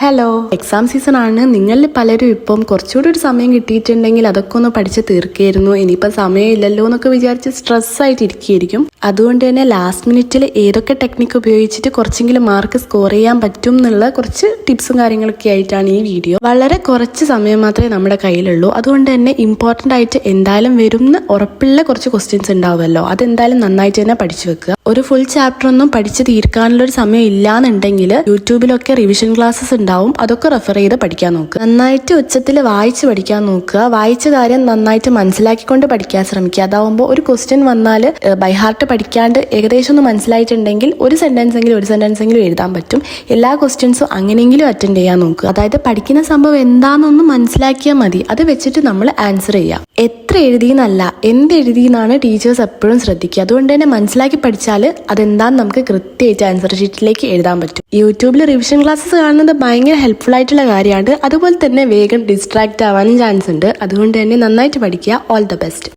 Hello, exam season ആണ്. നിങ്ങളിൽ പലരും ഇപ്പം കുറച്ചുകൂടി ഒരു സമയം കിട്ടിയിട്ടുണ്ടെങ്കിൽ അതൊക്കെ ഒന്ന് പഠിച്ച് തീർക്കായിരുന്നു. ഇനിയിപ്പോൾ സമയമില്ലല്ലോ എന്നൊക്കെ വിചാരിച്ച് സ്ട്രെസ്സായിട്ട് ഇരിക്കുകയായിരിക്കും. അതുകൊണ്ട് തന്നെ ലാസ്റ്റ് മിനിറ്റിൽ ഏതൊക്കെ ടെക്നിക്ക് ഉപയോഗിച്ചിട്ട് കുറച്ചെങ്കിലും മാർക്ക് സ്കോർ ചെയ്യാൻ പറ്റും എന്നുള്ള കുറച്ച് ടിപ്സും കാര്യങ്ങളൊക്കെ ആയിട്ടാണ് ഈ വീഡിയോ. വളരെ കുറച്ച് സമയം മാത്രമേ നമ്മുടെ കയ്യിലുള്ളൂ. അതുകൊണ്ട് തന്നെ ഇമ്പോർട്ടൻ്റ് ആയിട്ട് എന്തായാലും വരുന്ന ഉറപ്പുള്ള കുറച്ച് ക്വസ്റ്റ്യൻസ് ഉണ്ടാവുമല്ലോ, അതെന്തായാലും നന്നായിട്ട് തന്നെ പഠിച്ചു വെക്കുക. ഒരു ഫുൾ ചാപ്റ്റർ ഒന്നും പഠിച്ച് തീർക്കാനുള്ളൊരു സമയം ഇല്ലാന്നുണ്ടെങ്കിൽ യൂട്യൂബിലൊക്കെ റിവിഷൻ ക്ലാസ്സസ് ഉണ്ടാവും, അതൊക്കെ റെഫർ ചെയ്ത് പഠിക്കാൻ നോക്കുക. നന്നായിട്ട് ഉച്ചത്തിൽ വായിച്ച് പഠിക്കാൻ നോക്കുക. വായിച്ച കാര്യം നന്നായിട്ട് മനസ്സിലാക്കിക്കൊണ്ട് പഠിക്കാൻ ശ്രമിക്കുക. അതാവുമ്പോൾ ഒരു ക്വസ്റ്റ്യൻ വന്നാൽ ബൈ ഹാർട്ട് പഠിക്കാണ്ട് ഏകദേശം ഒന്ന് മനസ്സിലായിട്ടുണ്ടെങ്കിൽ ഒരു സെന്റൻസ് എങ്കിലും എഴുതാൻ പറ്റും. എല്ലാ ക്വസ്റ്റ്യൻസും അങ്ങനെയെങ്കിലും അറ്റൻഡ് ചെയ്യാൻ നോക്കുക. അതായത് പഠിക്കുന്ന സംഭവം എന്താണെന്നൊന്ന് മനസ്സിലാക്കിയാൽ മതി, അത് വെച്ചിട്ട് നമ്മൾ ആൻസർ ചെയ്യാം. എത്ര എഴുതിയെന്നല്ല, എന്ത് എഴുതിയെന്നാണ് ടീച്ചേഴ്സ് എപ്പോഴും ശ്രദ്ധിക്കുക. അതുകൊണ്ട് തന്നെ മനസ്സിലാക്കി പഠിച്ചാൽ അതെന്താന്ന് നമുക്ക് കൃത്യമായിട്ട് ആൻസർ ഷീറ്റിലേക്ക് എഴുതാൻ പറ്റും. യൂട്യൂബിൽ റിവിഷൻ ക്ലാസ്സസ് കാണുന്നത് ഭയങ്കര ഹെൽപ്ഫുൾ ആയിട്ടുള്ള കാര്യമാണ്. അതുപോലെ തന്നെ വേഗം ഡിസ്ട്രാക്ട് ആവാനും ചാൻസ് ഉണ്ട്. അതുകൊണ്ട് തന്നെ നന്നായിട്ട് പഠിക്കുക. All the best.